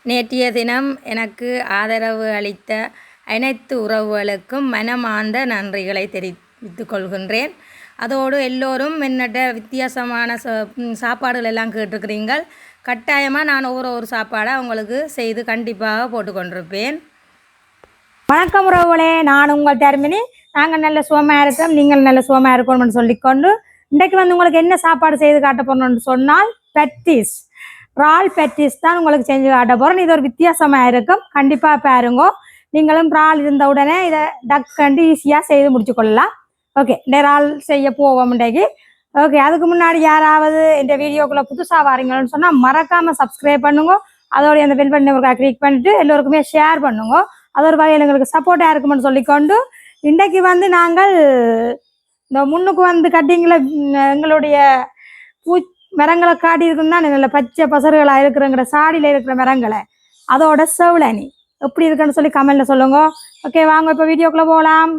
நேற்றைய தினம் எனக்கு ஆதரவு அளித்த அனைத்து உறவுகளுக்கும் மனமார்ந்த நன்றிகளை தெரிவித்துக் கொள்கின்றேன். அதோடு எல்லோரும் என்னட்ட வித்தியாசமான சாப்பாடுகள் எல்லாம் கேட்டிருக்கிறீங்கள். கட்டாயமாக நான் ஒவ்வொரு சாப்பாடை உங்களுக்கு செய்து கண்டிப்பாக போட்டுக்கொண்டிருப்பேன். வணக்கம் உறவுகளே, நான் உங்கள் தர்மினி. நாங்கள் நல்ல சுகமாக இருக்கோம், நீங்கள் நல்ல சுகமாக இருக்கணும்னு சொல்லிக்கொண்டு இன்றைக்கு உங்களுக்கு என்ன சாப்பாடு செய்து காட்ட போறோம்னு சொன்னால் பெட்டிஸ், இறால் பெட்டிஸ் தான் உங்களுக்கு செஞ்சு காட்ட போகிறோம். இது ஒரு வித்தியாசமாக இருக்கும், கண்டிப்பாக பாருங்க. நீங்களும் இறால் இருந்த உடனே இதை டக்கண்டு ஈஸியாக செய்து முடிச்சு கொள்ளலாம். ஓகே, இந்த இறால் செய்ய போவோம் இன்றைக்கு. ஓகே, அதுக்கு முன்னாடி யாராவது இந்த வீடியோக்குள்ளே புதுசாக வாரீங்கன்னு சொன்னால் மறக்காமல் சப்ஸ்கிரைப் பண்ணுங்க. அதோடைய அந்த பெல் பட்டனை ஒரு கிளிக் பண்ணிட்டு எல்லோருக்குமே ஷேர் பண்ணுங்க. அது ஒரு வகையில் எங்களுக்கு சப்போர்ட்டாக இருக்குமென்னு சொல்லிக்கொண்டு இன்றைக்கு நாங்கள் இந்த முன்னுக்கு கட்டிங்கில் எங்களுடைய மரங்களை காட்டி இருக்குன்னு தான் நல்ல பச்சை பசறுகளாக இருக்கிறங்கிற சாடியில் இருக்கிற மரங்களை அதோட செவலனி எப்படி இருக்குன்னு சொல்லி கமெண்ட்ல சொல்லுங்க. ஓகே, வாங்க இப்போ வீடியோக்குள்ளே போகலாம்.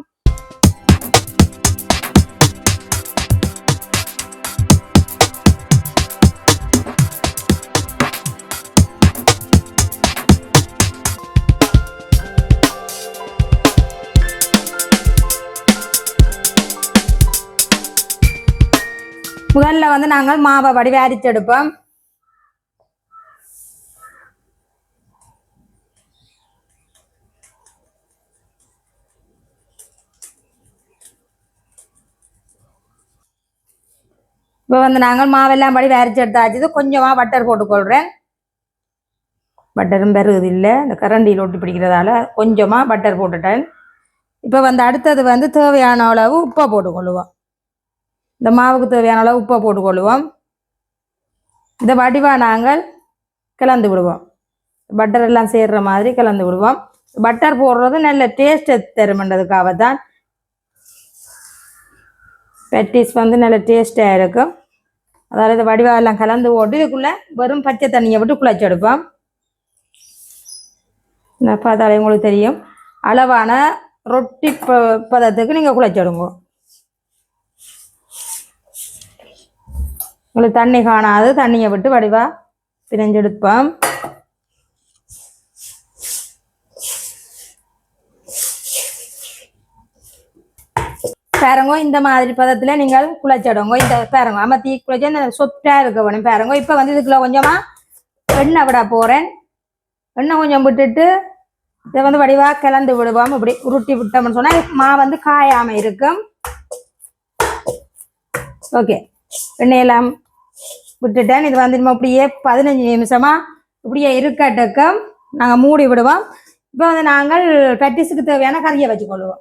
முதல்ல நாங்கள் மாவை வடிவ அரிச்செடுப்போம். இப்போ நாங்கள் மாவெல்லாம் வடிவ அரிச்செடுத்தாச்சு. கொஞ்சமாக பட்டர் போட்டுக்கொள்கிறேன். பட்டரும் பெருகுது இல்லை, இந்த கரண்டியில் ஒட்டி பிடிக்கிறதால கொஞ்சமாக பட்டர் போட்டுட்டேன். இப்போ அடுத்தது தேவையான அளவு உப்பை போட்டுக்கொள்ளுவோம். இந்த மாவுக்கு தேவையான அளவு உப்பை போட்டுக்கொள்ளுவோம். இந்த வடிவாக நாங்கள் கிளந்து விடுவோம். பட்டர் எல்லாம் சேர்கிற மாதிரி கிளந்து விடுவோம். பட்டர் போடுறது நல்ல டேஸ்ட்டை தருமன்றதுக்காக தான். பெட்டிஸ் நல்ல டேஸ்ட்டாக இருக்கும். அதாவது இந்த வடிவாக எல்லாம் கலந்து போட்டு இதுக்குள்ளே வெறும் பச்சை தண்ணியை விட்டு குழச்சி எடுப்போம். பார்த்தாலே உங்களுக்கு தெரியும், அளவான ரொட்டி பதத்துக்கு நீங்கள் குழச்சிடுங்க. உங்களுக்கு தண்ணி காணாது, தண்ணியை விட்டு வடிவாக பிணைஞ்செடுப்போம். பாருங்க, இந்த மாதிரி பதத்தில் நீங்கள் குழச்சிடுங்க. இந்த பாருங்க அமர்த்தி குழச்சி இந்த சொப்டாக இருக்க வேணும். பாருங்க, இப்போ இதுக்குள்ள கொஞ்சமாக எண்ணெய் விட போகிறேன். எண்ணெய் கொஞ்சம் விட்டுட்டு இதை வடிவாக கிளந்து விடுவோம். இப்படி உருட்டி விட்டோம்னு சொன்னால் மா காயாமல் இருக்கும். ஓகே, எண்ணெயெல்லாம் விட்டுட்டேன். இது நம்ம இப்படியே 15 நிமிஷமாக இப்படியே இருக்கட்டுக்கும் நாங்கள் மூடி விடுவோம். இப்போ நாங்கள் பெட்டிஸுக்கு தேவையான கறியை வச்சுக்கொள்வோம்.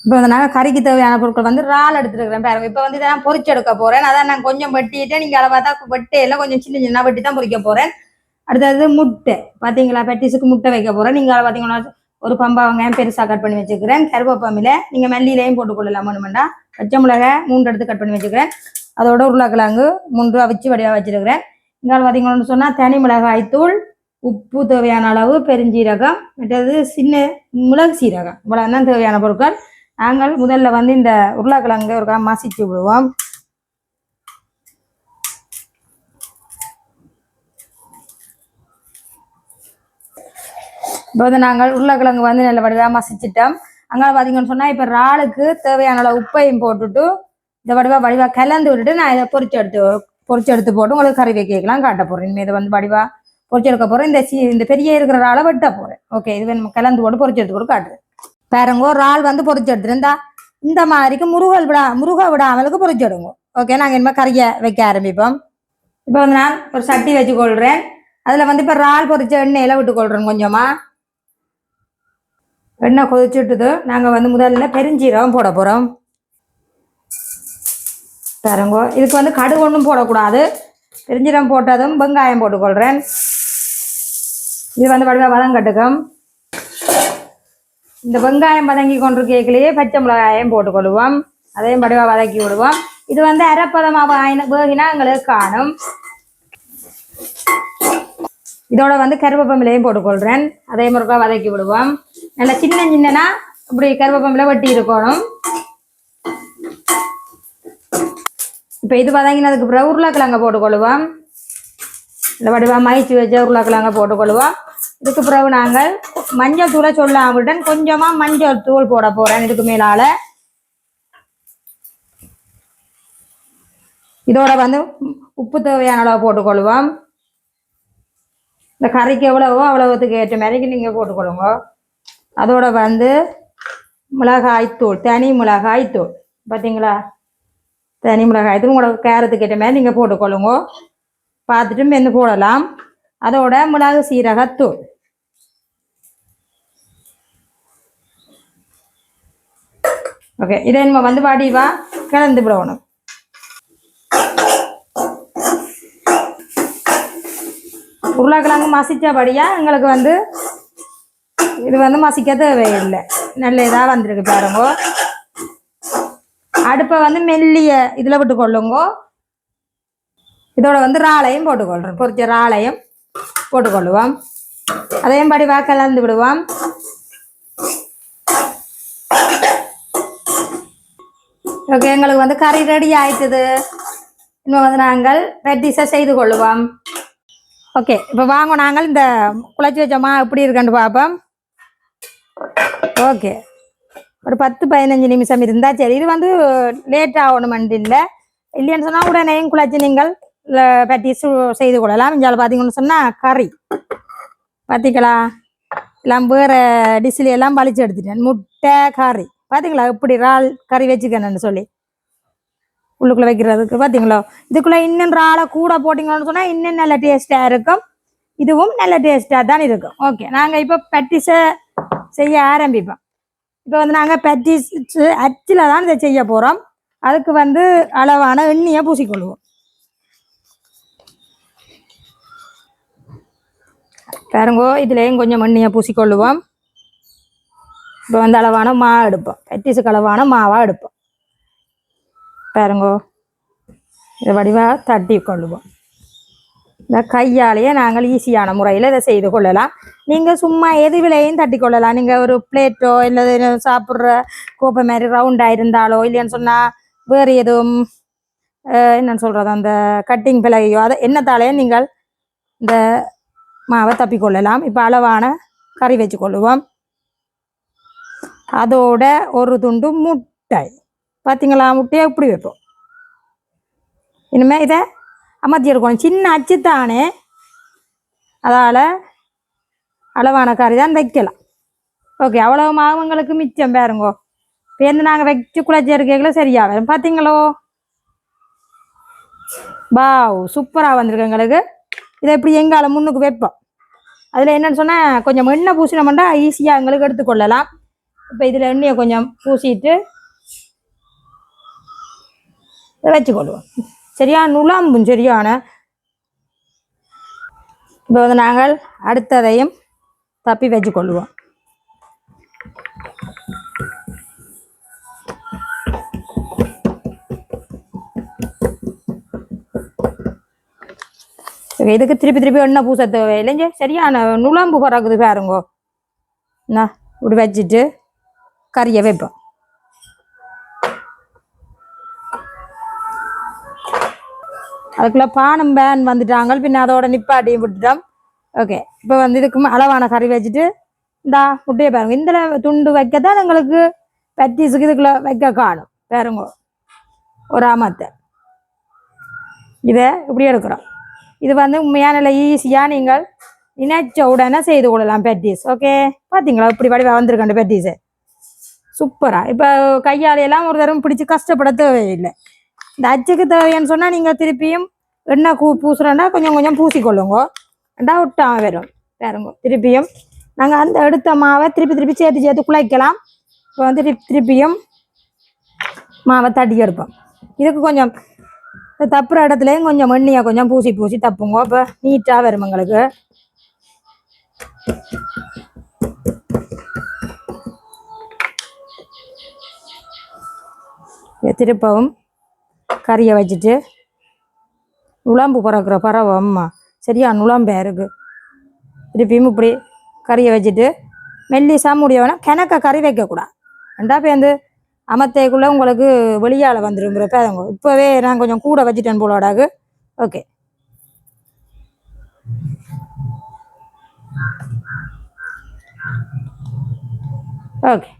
இப்போ நாங்கள் கறிக்கு தேவையான பொருட்கள் இறால் எடுத்துருக்கிறேன். பாருங்க, இப்போ இதெல்லாம் பொரிச்சு எடுக்க போகிறேன். அதான் நான் கொஞ்சம் வெட்டிட்டேன். நீங்கள் அளவாக தான் வெட்டையெல்லாம் கொஞ்சம் சின்ன சின்ன வெட்டி தான் பொரிக்க போகிறேன். அடுத்தது முட்டை, பார்த்தீங்களா, பெட்டிஸுக்கு முட்டை வைக்க போகிறேன். நீங்கள் பார்த்தீங்கன்னா ஒரு பம்பா வெங்காயம் பெருசாக கட் பண்ணி வச்சுக்கிறேன். கருவேப்பமில்லை நீங்கள் மல்லியிலையும் போட்டுக்கொள்ளலாம். வேணுமெண்டா பச்சை மிளகாய் 3 எடுத்து கட் பண்ணி வச்சுக்கிறேன். அதோட உருளைக்கிழங்கு 3 அவிச்சு வடிவாக வச்சுருக்கிறேன். இங்கே பார்த்தீங்கன்னு சொன்னால் தனி மிளகாய் தூள், உப்பு தேவையான அளவு, பெருஞ்சீரகம், மற்றது சின்ன மிளகு சீரகம், இவ்வளோ தான் தேவையான பொருட்கள். நாங்கள் முதல்ல இந்த உருளைக்கிழங்கு ஒரு மசிச்சு விடுவோம். இப்போ நாங்கள் உருளைக்கிழங்கு நல்ல வடிவாக மசிச்சிட்டோம். அங்கே பார்த்தீங்கன்னு சொன்னால் இப்போ இறாலுக்கு தேவையான அளவு உப்பையும் போட்டுட்டு இந்த வடிவாக கலந்து விட்டுட்டு நான் இதை பொரிச்சு எடுத்து போட்டு உங்களுக்கு கறி வைக்கலாம் காட்ட போகிறேன். இனிமேல் இதை வடிவாக பொரிச்சு எடுக்க போகிறேன். இந்த பெரிய இருக்கிற இறாலை வெட்ட போகிறேன். ஓகே, இது கலந்து போட்டு பொரிச்சு எடுத்து போட்டு காட்டுறேன். பாருங்க, இறால் பொரிச்சு எடுத்துருந்தா இந்த மாதிரிக்கு முருக விடாமலுக்கு பொரிச்சு எடுங்க. ஓகே, நாங்கள் இனிமேல் கறியை வைக்க ஆரம்பிப்போம். இப்போ நான் ஒரு சட்டி வச்சு கொள்கிறேன். அதில் இப்போ இறால் பொரிச்ச எண்ணெயில் விட்டு கொள்கிறேன். கொஞ்சமாக எண்ணெய் கொதிச்சுட்டுது. நாங்கள் முதல்ல பெருஞ்சீரகம் போட போகிறோம். பாருங்க, இதுக்கு கடுகு ஒன்றும் போடக்கூடாது. பெருஞ்சீரகம் போட்டதும் வெங்காயம் போட்டுக்கொள்கிறேன். இது வடிவாக வதங்கட்டுக்கும். இந்த வெங்காயம் வதங்கி கொண்டிருக்கையிலேயே பச்சை மிளகாயம் போட்டுக்கொள்வோம். அதையும் வடிவாக வதக்கி விடுவோம். இது அரைப்பதமாக வேகினா எங்களுக்கு காணும். இதோட கருவேப்பமிலையும் போட்டுக்கொள்கிறேன். அதே முறைக்கா வதக்கி விடுவோம். நல்லா சின்னனா இப்படி கருவேப்பமிலை வெட்டி இருக்கணும். இப்போ இது வதங்கினதுக்கு அப்புறம் உருளைக்கிழங்க போட்டுக்கொள்வோம். இந்த வடிவா மயிச்சு வச்ச உருளைக்கிழங்க போட்டுக்கொள்வோம். இதுக்கு பிறகு நாங்கள் மஞ்சள் தூளை சொல்லாமட்டுடன் கொஞ்சமாக மஞ்சள் தூள் போட போகிறேன். இதுக்கு மேலால் இதோட வந்து உப்பு தேவையான அளவு போட்டுக்கொள்வோம். இந்த கறிக்கு எவ்வளவோ அவ்வளவுத்துக்கு ஏற்ற மாதிரி நீங்கள் போட்டுக்கொள்ளுங்க. அதோட வந்து மிளகாய்த்தூள், தனி மிளகாய்த்தூள் பார்த்தீங்களா, தனி மிளகாய்த்தூள் உங்களுக்கு கேரத்துக்கு ஏற்ற மாதிரி நீங்கள் போட்டுக்கொள்ளுங்க. பார்த்துட்டு மென்று போடலாம். அதோட மிளகு சீரகத்தூள், ஓகே. இதை நம்ம வந்து வடிவா கலந்து விடணும். உருளைக்கிழங்கு மசித்தபடியாக எங்களுக்கு வந்து இது வந்து மசிக்க தேவையில்லை. நல்ல இதாக வந்திருக்கு பாருங்க. அடுப்பை வந்து மெல்லிய இதில் விட்டுக்கொள்ளுங்க. இதோட வந்து இறாலையும் போட்டுக்கொள்கிறோம். பொரிச்ச இறாலையும் போட்டுக்கொள்ளுவோம். அதையும் படிவாக கலந்து விடுவோம். ஓகே, எங்களுக்கு வந்து கறி ரெடி ஆயிட்டுது. இன்னும் வந்து நாங்கள் பெட்டிஸை செய்து கொள்ளுவோம். ஓகே, இப்போ வாங்க நாங்கள் இந்த குழச்சி வச்சோமா எப்படி இருக்குன்னு பார்ப்போம். ஓகே, ஒரு 10-15 நிமிஷம் இருந்தால் சரி. இது வந்து லேட் ஆகணுமெண்டு இல்லை. இல்லைன்னு சொன்னால் உடனேயும் குழச்சி நீங்கள் பெட்டிஸ் செய்து கொள்ளலாம். இங்கே பார்த்தீங்கன்னு சொன்னால் கறி பார்த்தீங்களா, எல்லாம் வேறு டிஷ்ஷில் எல்லாம் பழிச்சு எடுத்துட்டேன். முட்டை கறி பார்த்தீங்களா, இப்படி இறால் கறி வச்சுக்கணுன்னு சொல்லி உள்ளுக்குள்ளே வைக்கிறதுக்கு பார்த்தீங்களா. இதுக்குள்ளே இன்னும் இறாலை கூட போட்டிங்கன்னு சொன்னால் இன்னும் நல்ல டேஸ்ட்டாக இருக்கும். இதுவும் நல்ல டேஸ்ட்டாக தான் இருக்கும். ஓகே, நாங்கள் இப்போ பெட்டிஸை செய்ய ஆரம்பிப்போம். இப்போ வந்து நாங்கள் பெட்டிஸ் அச்சில் தான் இதை செய்ய போகிறோம். அதுக்கு வந்து அளவான எண்ணெயை பூசிக்கொள்வோம். பாருங்கோ, இதுலேயும் கொஞ்சம் எண்ணெயை பூசிக்கொள்ளுவோம். இப்போ வந்து அளவான மாவு எடுப்போம். பெட்டிஸுக்கு அளவான மாவாக எடுப்போம். பாருங்கோ, இதை வடிவாக தட்டி கொள்ளுவோம். இந்த கையாலேயே நாங்கள் ஈஸியான முறையில் இதை செய்து கொள்ளலாம். நீங்கள் சும்மா எது விலையும் தட்டி கொள்ளலாம். நீங்கள் ஒரு பிளேட்டோ இல்லை சாப்பிட்ற கோப்பை மாதிரி ரவுண்டாக இருந்தாலோ, இல்லைன்னு சொன்னால் வேறு எதுவும் என்னன்னு சொல்கிறது அந்த கட்டிங் பிளகையோ அதை என்னத்தாலேயே நீங்கள் இந்த மாவை தப்பிக்கொள்ளலாம். இப்போ அளவான கறி வச்சு கொள்ளுவோம். அதோட ஒரு துண்டு முட்டை பார்த்தீங்களா, முட்டையை இப்படி வைப்போம். இனிமேல் இதை அமர்த்தி எடுக்கணும். சின்ன அச்சு தானே, அதால் அளவான கறி தான் வைக்கலாம். ஓகே, அவ்வளோ மாவுங்களுக்கு மிச்சம் பாருங்கோ. பேருந்து நாங்கள் வச்சு குழச்சி இருக்கைகளை சரியாக வரும். பார்த்தீங்களோ, பாவ் சூப்பராக வந்திருக்கு எங்களுக்கு. இதை எப்படி எங்கால முன்னுக்கு வைப்போம். அதில் என்னென்னு சொன்னால் கொஞ்சம் எண்ணெய் பூசினோம்னா ஈஸியாக எங்களுக்கு எடுத்துக்கொள்ளலாம். இப்போ இதில் எண்ணெயை கொஞ்சம் பூசிட்டு வச்சுக்கொள்வோம். சரியான நுழம்பும் சரியான. இப்போ வந்து நாங்கள் அடுத்ததையும் தப்பி வச்சுக்கொள்வோம். இதுக்கு திருப்பி திருப்பி எண்ணெய் பூச தேவையில்லைங்க. சரியான நுழம்பு பறக்குது பாருங்கோ. நான் இப்படி வச்சுட்டு கறியை வைப்போம். அதுக்குள்ளே பானம் பேன் வந்துட்டாங்க. பின்ன அதோட நிப்பாட்டியும் விட்டுட்டோம். ஓகே, இப்போ வந்து இதுக்கு அளவான கறி வச்சுட்டு இந்தா முட்டையை பாருங்க. இந்த துண்டு வைக்கத்தான் எங்களுக்கு பெட்டிஸுக்கு இதுக்குள்ளே வைக்க காணும். பாருங்க, ஒரு ஆமத்தை இதை இப்படி எடுக்கிறோம். இது வந்து உண்மையான நல்ல ஈஸியாக நீங்கள் நினைச்ச உடனே செய்து கொள்ளலாம் பெட்டிஸ். ஓகே, பார்த்தீங்களா இப்படி வடிவா வந்திருக்கேன் பெட்டிஸு சூப்பராக. இப்போ கையாலையெல்லாம் ஒரு தரம் பிடிச்சி கஷ்டப்பட தேவையில்லை. இந்த அச்சுக்கு தேவைன்னு சொன்னால் நீங்கள் திருப்பியும் எண்ணெய் பூசுகிறோன்னா கொஞ்சம் கொஞ்சம் பூசிக்கொள்ளுங்க. ரெண்டா விட்டாமல் வரும் பாருங்க. திருப்பியும் நாங்கள் அந்த எடுத்த மாவை திருப்பி திருப்பி சேர்த்து சேர்த்து குழைக்கலாம். இப்போ வந்து திருப்பியும் மாவை தட்டி எடுப்போம். இதுக்கு கொஞ்சம் தப்புற இடத்துலையும் கொஞ்சம் எண்ணெயை கொஞ்சம் பூசி பூசி தப்புங்க. இப்போ நீட்டாக வரும் எங்களுக்கு. திருப்பவும் கறியை வச்சுட்டு நுழம்பு பிறக்கிற பறவை அம்மா சரியா நுழம்பே இருக்குது. திருப்பியும் இப்படி கறியை வச்சுட்டு மெல்லிசா முடியவேனா கிணக்க கறி வைக்கக்கூடாது. ரெண்டா பேருந்து அமத்தைக்குள்ளே உங்களுக்கு வெளியால் வந்துடும் பேதங்க. இப்போவே நான் கொஞ்சம் கூட வச்சுட்டேன் போலோடாகு. ஓகே, ஓகே,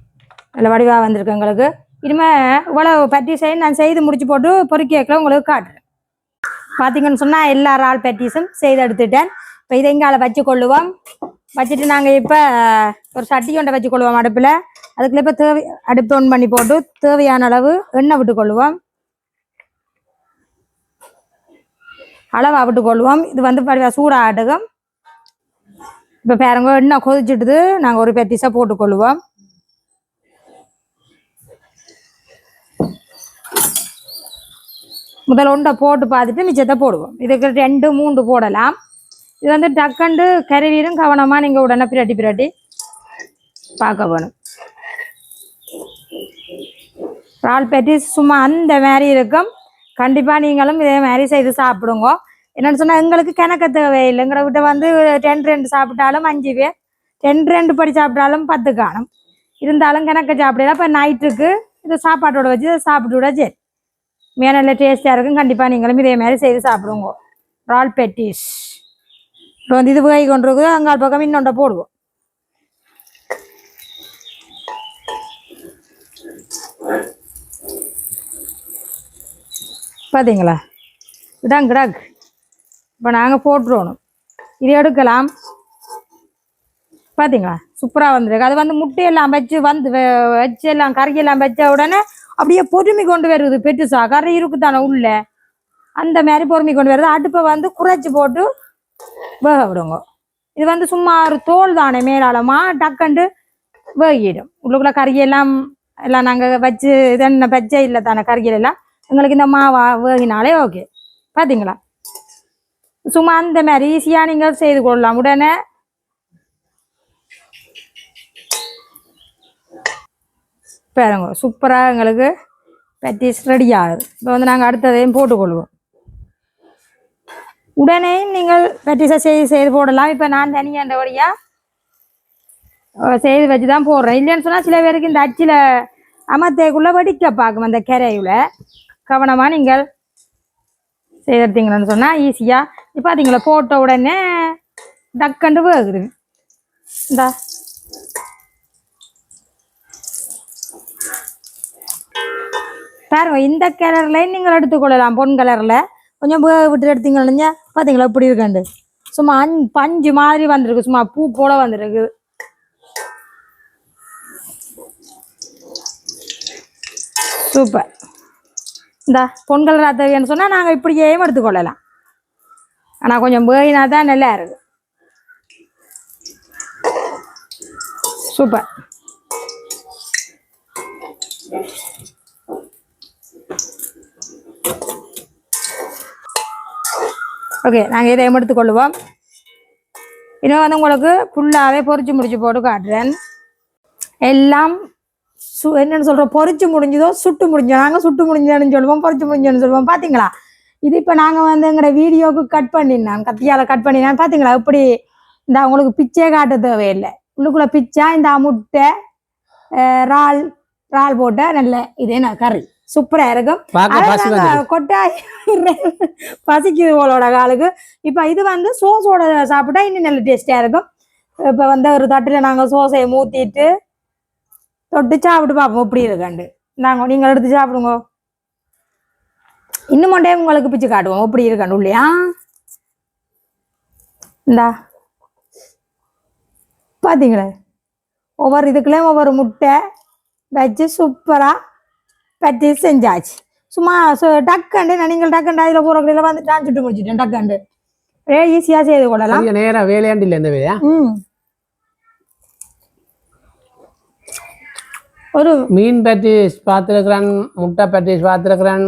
நல்ல வடிவாக வந்திருக்கு எங்களுக்கு. இனிமேல் இவ்வளவு பேட்டிஸை நான் செய்து முடிச்சு போட்டு பொறுக்கியக்கில் உங்களுக்கு காட்டுறேன். பார்த்தீங்கன்னு சொன்னால் எல்லா இறால் பேட்டிஸும் செய்து எடுத்துட்டேன். இப்போ இதை இங்கால வச்சு கொள்ளுவோம். வச்சுட்டு நாங்கள் இப்போ ஒரு சட்டி கொண்டை வச்சு கொள்வோம் அடுப்பில். அதுக்குள்ளே இப்போ அடுப்பு ஆன் பண்ணி போட்டு தேவையான அளவு எண்ணெய் விட்டு கொள்ளுவோம். அளவாக விட்டு கொள்வோம். இது வந்து சூடாகட்டும். இப்போ பாருங்க எண்ணெய் கொதிச்சுட்டுது. நாங்கள் ஒரு பேட்டிஸாக போட்டுக்கொள்ளுவோம். முதல்ல ஒன்றை போட்டு பார்த்துட்டு மிச்சத்தை போடுவோம். இதுக்கு 2-3 போடலாம். இது வந்து டக்கண்டு கருவீரும் கவனமாக நீங்கள் உடனே பிரட்டி பார்க்க வேணும். இறால் பேட்டிஸ் சும்மா அந்த மாதிரி இருக்கும். கண்டிப்பாக நீங்களும் இதே மாதிரி செய்து சாப்பிடுங்க. என்னென்னு சொன்னால் எங்களுக்கு கணக்க தேவையில்லை. எங்களை விட்ட வந்து 2 சாப்பிட்டாலும் 5 பேர், 2 படி சாப்பிட்டாலும் 10 காணும். இருந்தாலும் கணக்க சாப்பிடலாம். இப்போ நைட்டுக்கு இது சாப்பாட்டோட வச்சு சாப்பிட்டு விட சரி, மிக நல்ல டேஸ்டாக இருக்கும். கண்டிப்பாக நீங்களும் இதே மாதிரி செய்து சாப்பிடுங்க. இறால் பேட்டிஸ் இப்போ வந்து இது வேகி கொண்டு இருக்குது. அங்கால் பக்கம் இன்னொன்றை போடுவோம். பார்த்தீங்களா, இதான் கிடக்கு. இப்போ நாங்கள் போட்டுருவோம். இது எடுக்கலாம். பார்த்தீங்களா, சூப்பராக வந்துருக்கு. அது வந்து முட்டையெல்லாம் வச்சு எல்லாம் கறியெல்லாம் வச்ச உடனே அப்படியே பொறுமை கொண்டு வருது. பெருசா கறி இருக்குதானே உள்ள, அந்த மாதிரி பொறுமை கொண்டு வருது. அடுப்பை வந்து குறைச்சி போட்டு வேக விடுங்க. இது வந்து சும்மா ஒரு தோல் தானே மேலாளமா டக்கண்டு வேகிடும். உள்ளுக்குள்ள கறியெல்லாம் எல்லாம் நாங்கள் வச்சு இதென்ன பச்சை இல்லை தானே கறியெல்லாம். எங்களுக்கு இந்த மாவா வேகினாலே ஓகே. பார்த்தீங்களா, சும்மா அந்த மாதிரி ஈஸியாக நீங்கள் செய்து கொள்ளலாம் உடனே. பாருங்க சூப்பராக எங்களுக்கு பேட்டிஸ் ரெடி ஆகுது. இப்போ வந்து நாங்கள் அடுத்ததையும் போட்டுக்கொள்வோம். உடனே நீங்கள் பேட்டிஸை செய்து போடலாம். இப்போ நான் தனியாண்டபடியாக செய்து வச்சு தான் போடுறேன். இல்லைன்னு சொன்னால் சில பேருக்கு இந்த அச்சில் அமர்த்தைக்குள்ளே வெடிக்க பார்க்கும். அந்த கரையில் கவனமாக நீங்கள் செய்தீங்கன்னு சொன்னால் ஈஸியாக. இப்போ பார்த்தீங்களா, போட்ட உடனே டக்கண்டு வேகுது. இந்தா பாருங்க, இந்த கலர்லையும் நீங்கள் எடுத்துக்கொள்ளலாம். பொன் கலரில் கொஞ்சம் விட்டு எடுத்தீங்கன்னா பார்த்தீங்களா இப்படி இருக்காண்டு. சும்மா பஞ்சு மாதிரி வந்துருக்கு. சும்மா பூ போல வந்துருக்கு. சூப்பர். இந்த பொன் கலர் தேவைன்னு சொன்னால் நாங்கள் இப்படியே எடுத்துக்கொள்ளலாம். ஆனால் கொஞ்சம் வேகினா தான் நல்லா இருக்கு. சூப்பர். ஓகே, நாங்கள் இதை எடுத்துக்கொள்ளுவோம். இன்னும் வந்து உங்களுக்கு ஃபுல்லாகவே பொரிச்சு முடிச்சு போட்டு காட்டுறேன். எல்லாம் என்னென்னு சொல்கிறோம், பொரிச்சு முடிஞ்சதோ சுட்டு முடிஞ்சோம். நாங்கள் சுட்டு முடிஞ்சோன்னு சொல்லுவோம், பொரிச்சு முடிஞ்சோன்னு சொல்லுவோம். பார்த்தீங்களா, இது இப்போ நாங்கள் வந்து எங்களோட வீடியோவுக்கு கட் பண்ணினான், கத்தியால் கட் பண்ணினான். பார்த்தீங்களா இப்படி இந்த உங்களுக்கு பிச்சே காட்ட தேவையில்லை. உள்ளுக்குள்ளே பிச்சா இந்த முட்டை இறால் போட்ட நல்ல இதே நான் கறி சூப்பராக இருக்கும். கொட்டாய் பசிக்குது போலோட காலுக்கு. இப்போ இது வந்து சோஸோட சாப்பிட்டா இன்னும் நல்ல டேஸ்டாக இருக்கும். இப்போ வந்து ஒரு தட்டில் நாங்கள் சோஸை ஊற்றிட்டு தொட்டு சாப்பிட்டு பார்ப்போம் எப்படி இருக்காண்டு. நீங்கள் எடுத்து சாப்பிடுங்க. இன்னும் ஒன்றே உங்களுக்கு பிச்சு காட்டுவோம் எப்படி இருக்காண்டு இல்லையா. இந்தா பார்த்தீங்களா, ஒவ்வொரு இதுக்குள்ளேயும் ஒவ்வொரு முட்டை வச்சு சூப்பராக பற்றி செஞ்சாச்சு. சும்மா டக்கண்டு நீங்கள் டக்கண்டு அதில் போகிறக்குள்ள வந்து சுட்டு முடிச்சுட்டேன். டக்கண்டு ஈஸியாக செய்து கொள்ளலாம். நேரம் வேலையாண்டு இல்லை இந்த வேலையா. ஒரு மீன் பேட்டிஸ் பார்த்துருக்குறேன், முட்டை பேட்டிஸ் பார்த்துருக்குறேன்.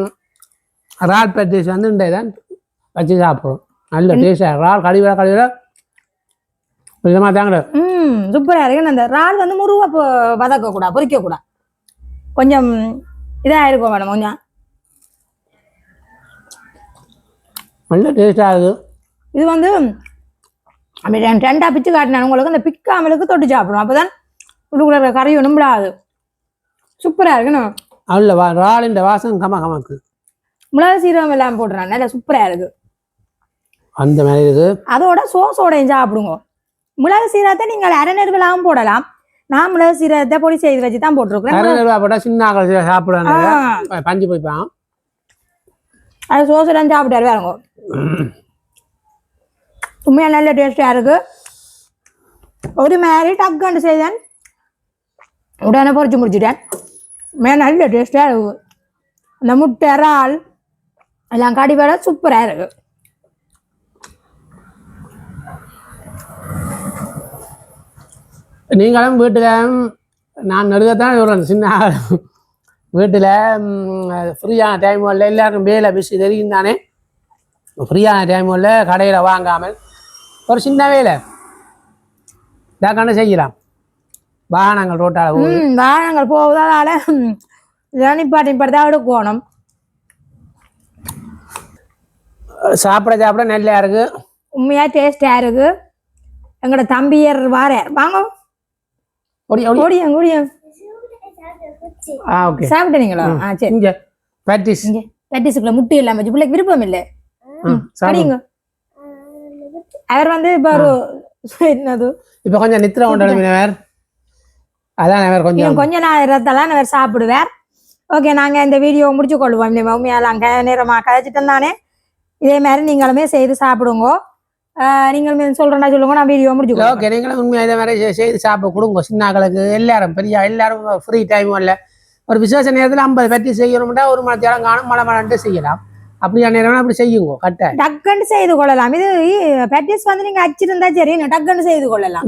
இறால் பேட்டிஸ் வந்து இதான் வச்சு சாப்பிட்றோம். நல்ல டேஸ்டாக இறால் கழிவிட விதமாக தாங்க. சூப்பராக இருக்கு. அந்த இறால் வந்து முருவா வதக்கக்கூடாது, பொரிக்கக்கூடாது. கொஞ்சம் இதாக இருக்கும் மேடம். கொஞ்சம் நல்ல டேஸ்டாக இருக்குது. இது வந்து அப்படி 2 பிச்சு காட்டினாங்க உங்களுக்கு. அந்த பிக்காமலுக்கு தொட்டு சாப்பிடுவோம். அப்போ தான் உள்ளுக்குள்ள கறி ஒன்றும்படாது. சூப்பராக இருக்குண்ணா. அதில் இறாலின் வாசம் கமக்கு. மிளகு சீரகம் எல்லாம் போட்டுறான். நல்லா சூப்பராக இருக்கு. அந்த மாதிரி இருக்குது. அதோட சோஸோடையும் சாப்பிடுங்க. மிளகு சீரகத்தை நீங்கள் அரை நெருவிலாவும் போடலாம். நான் மிளகு சீரகத்தை பொடி செய்து வச்சு தான் போட்டிருக்கிறேன். போட்டா சின்ன ஆக்கள் சாப்பிடுவாங்க, பஞ்சு போய்ப்பான். அது சோசெல்லாம் சாப்பிட்டாரு வேறுங்க. உண்மையாக நல்ல டேஸ்டாக இருக்கு. ஒரு மாதிரி டக்குன்னு செய்தேன், உடனே பொறிச்சு முடிச்சுட்டேன். நல்ல டேஸ்டாக இருக்கு. அந்த முட்டை இறால் எல்லாம் கடிவடை சூப்பராக இருக்கு. நீங்களும் வீட்டில் நான் நடுக்கத்தான் சொல்கிறேன், சின்ன வீட்டில் ஃப்ரீயான டைம் வரல, எல்லாருக்கும் வேலை பிஸி தெரியும் தானே. ஃப்ரீயான டைம் வரல கடையில் வாங்காமல் ஒரு சின்ன வேலை இதாக்கான செய்யலாம். வாகனங்கள் ரோட்டால் வாகனங்கள் போவதால நிப்பாட்டி எடுக்கணும். சாப்பிட நல்லா இருக்கு, உண்மையாக டேஸ்டாக இருக்கு. எங்களோட தம்பியர் வாரார், வாங்க ஓடியும் ஓடியும். ஓகே சாப்பிட்டீங்களா? சரி. இங்கே பேட்டிஸ், இங்கே பேட்டிஸுக்குள்ள முட்டை இல்லாம வச்சு பிள்ளைக்கு விருப்பம் இல்லை. சரிங்க. அவர் வந்து இப்போ ஒரு என்னது இப்போ கொஞ்சம் நித்திர கொண்டாடுவார், அதான் கொஞ்சம் நேரத்தெல்லாம் அவர் சாப்பிடுவார். ஓகே, நாங்கள் இந்த வீடியோ முடிச்சு கொள்வோம். உண்மையாலாம் நேரமாக கதைச்சிட்டோம் தானே. இதே மாதிரி நீங்களுமே செய்து சாப்பிடுங்க. நீங்களுமே சொல்கிறேன்னா சொல்லுங்க, நான் வீடியோ முடிச்சு. ஓகே, நீங்களும் உண்மையாக இதே மாதிரி செய்து சாப்பிட கொடுங்க. சின்னாக்களுக்கு எல்லாரும் எல்லாரும் ஃப்ரீ டைம் இல்லை, ஒரு விசேஷ நேரத்தில் 50 பேட்டி செய்யணும்னா ஒரு மணி நேரம் காணும், மழை செய்யலாம். அப்படியா நேரம் அப்படி செய்யுங்க, கரெக்டாக டக்குன்னு செய்து கொள்ளலாம். இது பேட்டிஸ் வந்து நீங்கள் அச்சிருந்தா சரி, டக்குன்னு செய்து கொள்ளலாம்.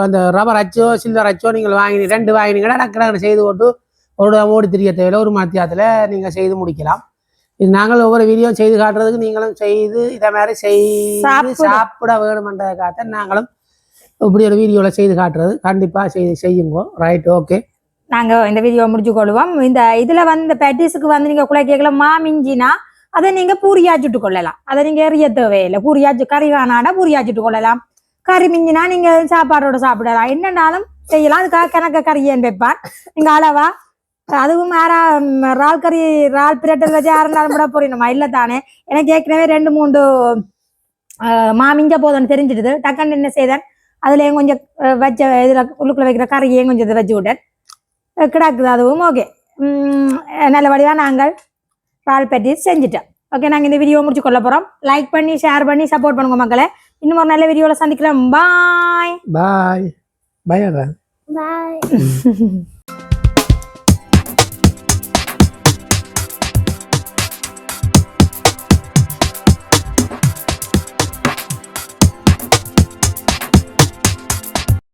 இந்த ரப்பர் அச்சோ சில்வர் அச்சோ நீங்கள் வாங்கினீங்க, 2 வாங்கினீங்கன்னா டக்கு செய்து போட்டு ஒரு ஓடி திரிய தேவையில்லை, ஒரு மணி நேரத்தில் நீங்கள் செய்து முடிக்கலாம். இது நாங்கள் ஒவ்வொரு வீடியோ செய்து காட்டுறதுக்கு நீங்களும் செய்து இதை மாதிரி செய்து சாப்பிட வேணுமென்றதுக்காக நாங்களும் இப்படி ஒரு வீடியோவில் செய்து காட்டுறது. கண்டிப்பாக செய்யுங்க. ரைட், ஓகே, நாங்கள் இந்த வீடியோ முடிச்சு கொள்வோம். இந்த இதில் வந்து பேட்டிஸுக்கு வந்து நீங்கள் குலை கேட்கல மாமிஞ்சினா அதை நீங்கள் பூரியாச்சுட்டு கொள்ளலாம். அதை நீங்கள் எறிய தேவையில்லை. பூரியாச்சு கறி வேணாடா பூரியாச்சுட்டு கொள்ளலாம். கறி மிஞ்சினா நீங்கள் சாப்பாடோட சாப்பிடலாம், என்னன்னாலும் செய்யலாம். அதுக்காக கணக்க கறியேன்னு வைப்பான் நீங்கள் அளவா. அதுவும் இறால் கறி இறால் பிரட்டல் வச்சு 6 நாள் கூட போறீங்கம்மா இல்லை தானே. எனக்கு ஏற்கனவே 2-3 மாமிஞ்ச போதும்னு தெரிஞ்சிடுது. டக்குன்னு என்ன செய்தேன், அதுலேயும் கொஞ்சம் வச்ச இதில் உள்ளுக்குள்ள வைக்கிற கறியையும் கொஞ்சம் இதை வச்சு விட்டேன், கிடக்குது. அதுவும் ஓகே, நல்ல வடிவாக நாங்கள் இறால் பேட்டிஸ் செஞ்சுட்டோம். ஓகே, நாங்கள் இந்த வீடியோ முடிச்சு கொள்ள போகிறோம். லைக் பண்ணி ஷேர் பண்ணி சப்போர்ட் பண்ணுங்க மக்களே. இன்னும் ஒரு நல்ல வீடியோவில் சந்திக்கலாம். பாய் பாய் பாய் பாய்.